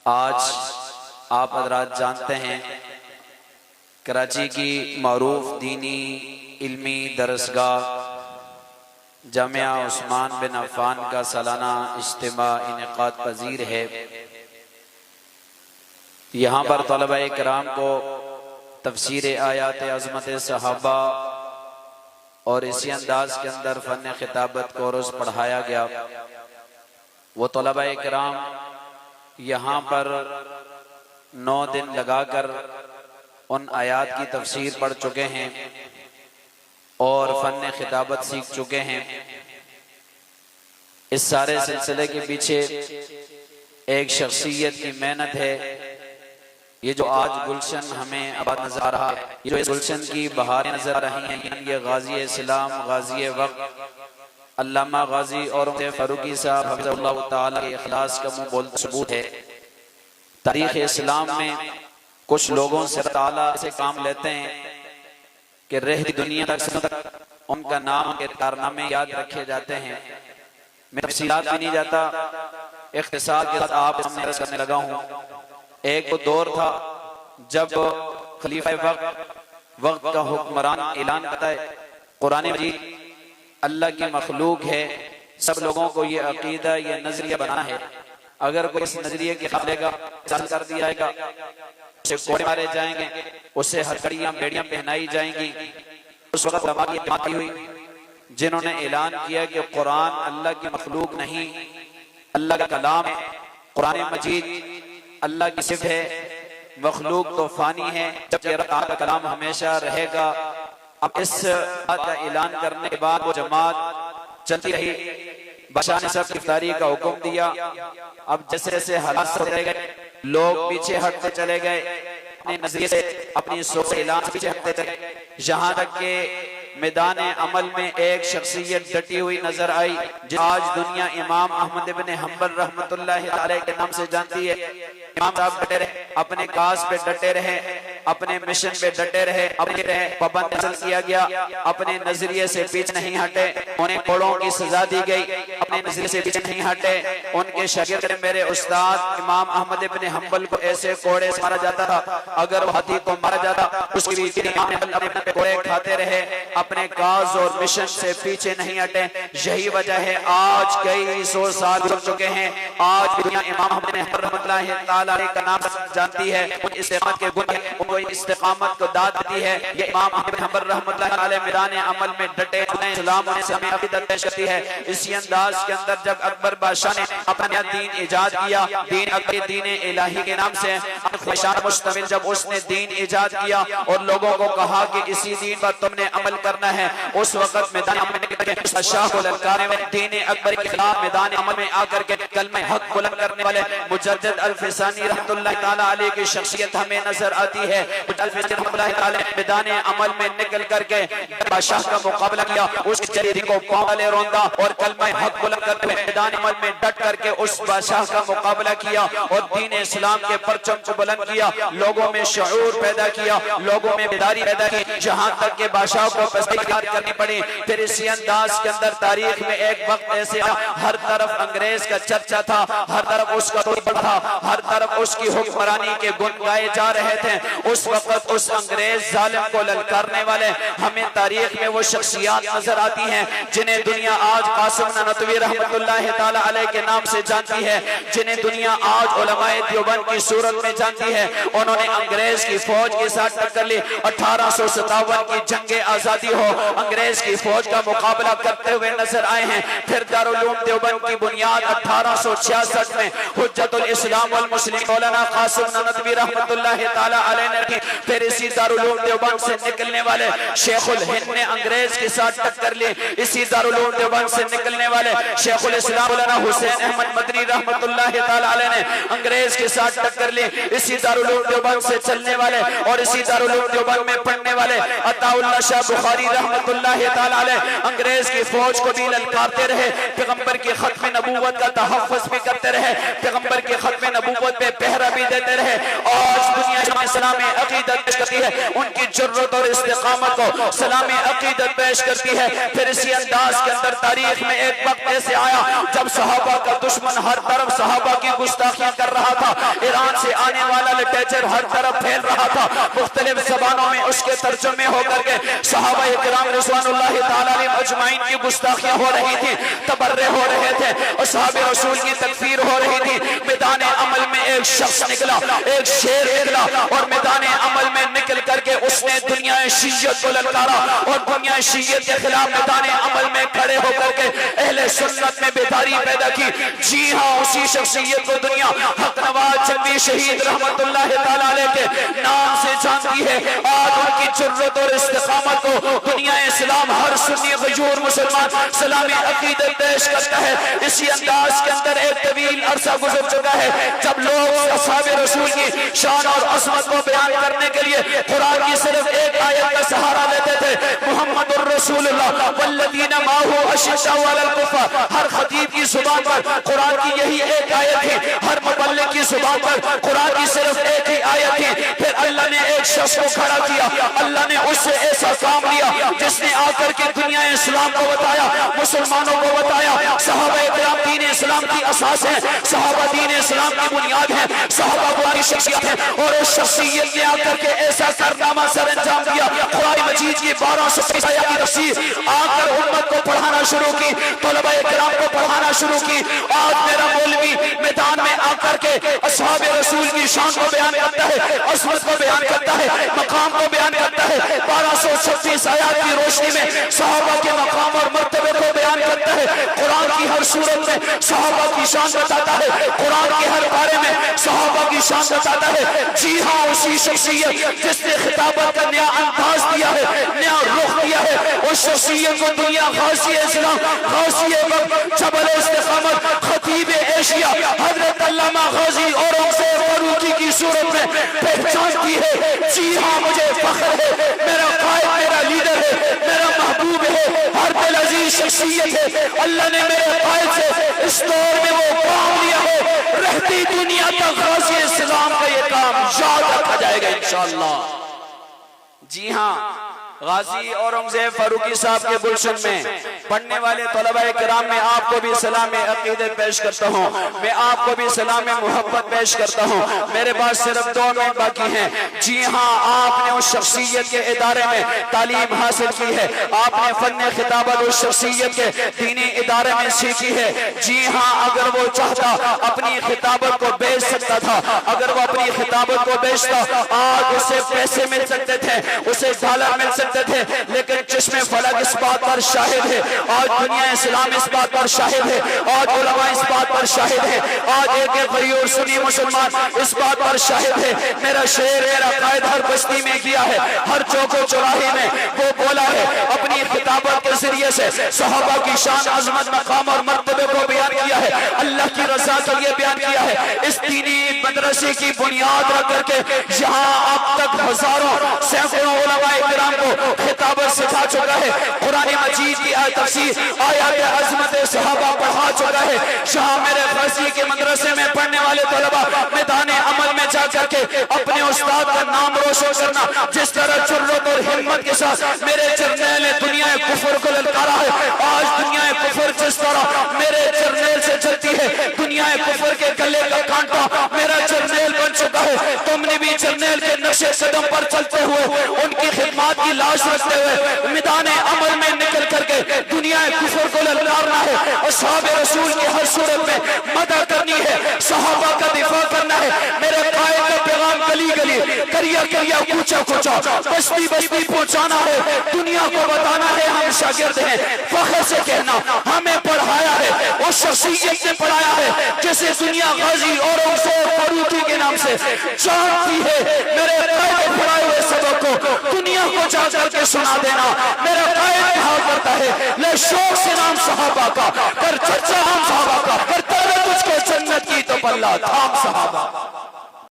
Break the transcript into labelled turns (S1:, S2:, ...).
S1: آج آپ حضرات جانتے ہیں کراچی کی معروف دینی علمی درسگاہ جامعہ عثمان بن عفان کا سالانہ اجتماع انعقاد پذیر ہے۔ یہاں پر طلبہ کرام کو تفسیر آیات عظمت صحابہ اور اسی انداز کے اندر فن خطابت کورس پڑھایا گیا۔ وہ طلبہ کرام یہاں پر 9 دن لگا کر ان آیات کی تفسیر پڑھ چکے ہیں اور فن خطابت سیکھ چکے ہیں۔ اس سارے سلسلے کے پیچھے ایک شخصیت کی محنت ہے۔ یہ جو آج گلشن ہمیں آباد نظر آ رہا ہے، یہ جو اس گلشن کی بہاریں نظر آ رہی ہیں، یہ غازی اسلام، غازی وقت علامہ غازی اور فاروقی صاحب حفظ اللہ تعالی کے اخلاص کا منہ بولتا ثبوت ہے۔ تاریخ اسلام میں کچھ لوگوں سے تعالیٰ ایسے کام لیتے ہیں کہ رہتی دنیا تک ان کا نام کے کارنامے یاد رکھے جاتے ہیں۔ میں تفصیلات بھی نہیں جاتا، اختصار کے ساتھ آپ سامنے عرض کرنے لگا ہوں۔ ایک وہ دور تھا جب خلیفہ وقت کا حکمران اعلان کرتا ہے قرآن مجید اللہ کی مخلوق ہے، سب لوگوں کو یہ عقیدہ، یہ نظریہ بنانا ہے۔ اگر کوئی اس نظریے کے خلاف لے گا سال کر دیا جائے گا، اسے کوڑے مارے جائیں گے، اسے ہتھکڑیاں بیڑیاں پہنائی جائیں گی۔ اس وقت علماء کی جماعت ہوئی جنہوں نے اعلان کیا کہ قرآن اللہ کی مخلوق نہیں، اللہ کا کلام ہے۔ قرآن مجید اللہ کی صفت ہے، مخلوق تو فانی ہے، جبکہ اللہ کا کلام ہمیشہ رہے گا۔ اب اس بات کا اعلان کرنے کے بعد وہ جماعت چلتی رہی۔ بادشاہ نے سب افطاری کا حکم دیا۔ اب جیسے جیسے حالات ہوتے گئے، لوگ پیچھے ہٹتے چلے گئے، اپنے نظریے سے، اپنی سوچ سے اعلان سے پیچھے ہٹتے چلے گئے، یہاں تک کہ میدان عمل میں ایک شخصیت ڈٹی ہوئی نظر آئی جو آج دنیا امام احمد بن حنبل رحمۃ اللہ علیہ کے نام سے جانتی ہے۔ امام صاحب ڈٹے رہے، اپنے کاز پہ ڈٹے رہے، اپنے مشن پہ ڈٹے رہے، اپنے رہے پابند نسل کیا گیا، اپنے نظریے سے پیچھے نہیں ہٹے، انہیں کوڑوں کی سزا دی گئی، اپنے نظریے سے پیچھے نہیں ہٹے۔ ان کے شاگرد میرے استاد امام احمد بن حنبل کو ایسے کوڑے سے مارا جاتا تھا، اگر وہ ہاتھی کو مارا جاتا اس کی بھی امام احمد اپنے کوڑے کھاتے رہے، اپنے کاز اور مشن سے پیچھے نہیں ہٹے۔ یہی وجہ ہے آج کئی 100 سال گزر چکے ہیں، آج دنیا امام احمد بن حنبل رحمۃ اللہ تعالی کا نام جانتی ہے، ان استقامت کے گن ہے، ان کو استقامت کو داد دیتی ہے۔ یہ امام احمد بن حنبل رحمۃ اللہ علیہ میدان عمل میں ڈٹے ہیں، اسلام انہیں سے ہمیں عقیدت پیش کرتی ہے۔ اسی انداز کے اندر جب اکبر بادشاہ نے اپنا دین ایجاد کیا، دین اکبر دین الہی کے نام سے خواہشات مشتمل، جب اس نے دین ایجاد کیا اور لوگوں کو کہا کہ اسی دین پر تم نے عمل کرنا ہے، اس وقت میدان عمل میں نکل کے شاہ کو للکارے میں دین اکبر کے خلاف میدان عمل میں آ کر کے کلمہ حق بلند کرنے والے مجدد الفسانی رحمۃ اللہ تعالی علیہ کی شخصیت ہمیں نظر آتی ہے۔ الفسانی رحمۃ اللہ تعالی میدان عمل میں نکل کر کے بادشاہ کا مقابلہ کیا، اس جریدی کو پاؤں والے روندا اور کلمہ حق بلند کرتے ہوئے میدان عمل میں ڈٹ کر کے اس بادشاہ کا مقابلہ کیا اور دین اسلام کے پرچم کو بلند کیا، لوگوں میں شعور پیدا کیا، لوگوں میں بیداری پیدا کی، جہاں تک کہ بادشاہ کو پسند کرنی پڑی۔ پھر اسی انداز کے اندر تاریخ میں ایک وقت ایسے آیا، ہر طرف انگریز کا چرچا تھا، ہر طرف اس کا توڑ تھا، ہر طرف اس کی حکمرانی کے گن گائے جا رہے تھے۔ اس وقت اس انگریز ظالم کو للکارنے والے ہمیں تاریخ میں وہ شخصیات نظر آتی ہیں جنہیں دنیا آج قاسم نانوتوی رحمۃ اللہ تعالی علیہ کے نام سے جانتی ہے، جنہیں دنیا آج علماء دیوبند کی صورت میں جانتی ہے۔ انہوں نے انگریز کی فوج کے ساتھ ٹکر لی، 1857 کی جنگ آزادی ہو، انگریز کی فوج کا مقابلہ کرتے ہوئے نظر آئے ہیں۔ پھر دارالعلوم دیوبند کی بنیاد 1866 میں حجت الاسلام والمسلمین مولانا قاسم نانوتوی رحمۃ اللہ تعالی علیہ نے رکھی۔ پھر اسی دارالعلوم دیوبند سے نکلنے والے شیخ الہند نے انگریز کے ساتھ ٹکر لی، اسی دارالعلوم دیوبند سے نکلنے والے شیخ الاسلام مولانا حسین احمد مدنی رحمۃ اللہ تعالی علیہ نے انگریز کے ساتھ ٹکر لی، اسی دارالعلوم دیوبند سے چلنے والے اور اسی دارالعلوم دیوبند میں پڑھنے والے عطا اللہ شاہ بخاری رحمۃ اللہ تعالی علیہ انگریز کی فوج کو بھی للکارتے رہے، پیغمبر کی ختم نبوت کا تحفظ بھی کرتے رہے، پیغمبر کی ختم نبوت پہ پہرا بھی دیتے رہے۔ آج دنیا میں سلام عقیدت پیش کرتی ہے، ان کی جرت اور استقامت کو سلام عقیدت پیش کرتی ہے۔ پھر اسی انداز کے اندر تاریخ میں ایک وقت ایسے آیا جب صحابہ کا دشمن ہر طرف صحابہ کی گستاخیاں کر رہا تھا، ایران سے آنے والا لٹریچر ہر طرف پھیل رہا تھا، مختلف زبانوں میں اس کے ترجمے ہو کر کے صحابہ اکرام رضوان اللہ تعالی علیہم اجمعین کی گستاخیاں ہو رہی تھی، تبرے ہو رہے تھے، اصحاب رسول کی تکفیر ہو رہی تھی۔ میدان عمل میں ایک شخص نکلا، ایک شیر نکلا، اور میدان عمل میں نکل کر کے اس نے دنیا شیعت کو للکارا اور دنیا شیعت کے خلاف میدان عمل میں کھڑے ہو کر کے اہل سنت میں بیداری پیدا کی۔ جی ہاں، اسی شخصیت کو دنیا حق نواز چندی شہید رحمت اللہ تعالی علیہ کے نام سے جانتی ہے۔ آج ان کی جرت اور استقامت کو دنیا اسلام ہر سنی غیور مسلمان سلام عقیدت پیش کرتا ہے۔ اسی انداز کے اندر ایک طویل عرصہ گزر چکا ہے جب لوگ اصحاب رسول کی شان اور عظمت کو بیان کرنے کے لیے قرآن کی صرف ایک آیت کا سہارا لیتے تھے، محمد الرسول اللہ والذین معہ اشداء علی الکفار۔ ہر خطیب کی زبان پر قرآن کی یہی ایک آیت تھی، ہر مبلغ کی زبان پر قرآن کی صرف ایک ہی آیت تھی۔ پھر اللہ نے ایک شخص کو کھڑا کیا، اللہ نے اس سے ایسا کام لیا جس نے آ کر کے دنیا اسلام کو بتایا، مسلمانوں کو بتایا صحابہ اکرام دین اسلام کی اساس ہیں، صحابہ دین اسلام کی بنیاد ہیں، صحابہ بڑی شخصیت ہیں، اور اس شخصیت نے آ کر کے ایسا کارنامہ سر انجام دیا۔ قرآن مجید کی 1200 آیات کی تفسیر آ کر امت کو پڑھانا شروع کی، طلبہ اکرام کو پڑھانا شروع کی۔ آج میرا مولوی میدان میں آ کر کے اصحاب رسول کی شان کو بیان کرتا ہے، عظمت کو بیان کرتا ہے، مقام کو بیان کرتا ہے، 1236 آیات کی روشنی میں صحابہ کے مقام اور مرتبے کو بیان کرتا ہے۔ قرآن کی ہر صورت میں صحابہ کی شان بتاتا ہے، قرآن کے ہر بارے میں صحابہ کی شان بتاتا ہے۔ جی ہاں، اسی شخصیت جس نے خطابت کا نیا انداز دیا ہے، نیا رخ دیا ہے، اس شخصیت کو دنیا غازی اسلام، غازی وقت، جبل استقامت، خطیب ایشیا حضرت علامہ غازی اورنگزیب فاروقی کی صورت میں پہچانتی ہے۔ جی ہاں، مجھے فخر ہے، میرا قائد میرا لیڈر ہے، میرا محبوب ہے، ہر دل عزیز شخصیت ہے۔ اللہ نے میرے قائد سے اس دور میں وہ کام لیا ہے، رہتی دنیا تک غازی اسلام کا یہ کام یاد رکھا جائے گا انشاءاللہ۔ جی ہاں، غازی اورنگزیب فاروقی صاحب کے گلشن میں پڑھنے والے طلبہ کرام میں آپ کو بھی سلام عقیدت پیش کرتا ہوں، میں آپ کو بھی سلام محبت پیش کرتا ہوں۔ میرے پاس صرف 2 منٹ باقی ہیں۔ جی ہاں، آپ نے اس شخصیت کے ادارے میں تعلیم حاصل کی ہے، آپ نے فن خطابت اس شخصیت کے دینی ادارے میں سیکھی ہے۔ جی ہاں، اگر وہ چاہتا اپنی خطابت کو بیچ سکتا تھا، اگر وہ اپنی خطابت کو بیچتا آج اسے پیسے مل سکتے تھے، اسے ڈالر مل سکتے تھے، لیکن چشم فلک اس بات پر شاہد ہے، آج دنیا اسلام اس بات پر شاہد ہے، آج علماء اس بات پر شاہد ہے، آج ایک غیور سنی مسلمان اس بات پر شاہد ہے۔ میرا شعر میرا قائد ہر بستی میں کیا ہے، ہر چوک و چوراہے میں وہ بولا ہے، اپنی خطابت کے ذریعے سے صحابہ کی شان، عظمت، مقام اور مرتبے کو بیان کیا ہے، اللہ کی رضا کے لیے بیان کیا ہے۔ اس دینی مدرسے کی بنیاد رکھ کر کے یہاں اب تک ہزاروں سینکڑوں علماء کرام کو خطابت سکھا چکا ہے، قرآن مجید کی تفسیر آیات عظمت صحابہ پڑھا چکا ہے۔ شاہ میرے غازی کے مدرسے میں پڑھنے والے طلبہ میدان عمل میں جا کر کے اپنے استاد کا نام روشن کرنا، جس طرح جرت اور ہمت کے ساتھ میرے جرنیل نے دنیا کفر کو للکارا ہے، آج دنیا کفر جس طرح میرے جرنیل سے چلتی ہے، دنیا کفر کے گلے کا کانٹا میرا جرنیل بن چکا ہے۔ تم نے بھی جرنیل کے نقش قدم پر چلتے ہوئے، ان کی خدمات کی لاش رکھتے ہوئے میدان عمل میں نکل کر کے دنیا کفر کو للکارنا ہے، اصحاب رسول کی ہر صورت میں مدد کرنی ہے، صحابہ کا دفاع کرنا ہے۔ میرے قائد کا پیغام گلی گلی، کریا کریا، کوچا کوچا، بستی بستی پہنچانا ہے، دنیا کو بتانا ہے ہم شاگرد ہیں، فخر سے کہنا ہمیں پڑھایا ہے، اس شخصیت نے پڑھایا ہے جسے دنیا غازی اورنگزیب فاروقی کے نام سے جانتی ہے۔ میرے قائد پڑھائے ہوئے سبق کو دنیا کو جا کر کے سنا دینا، میرا قائد کہا کرتا ہے، لے شوق سے نام صحابہ کا، کر چرچا ہم صحابہ کا، کرتا ہے تجھ کو جنت کی تو پلہ تھام صحابہ۔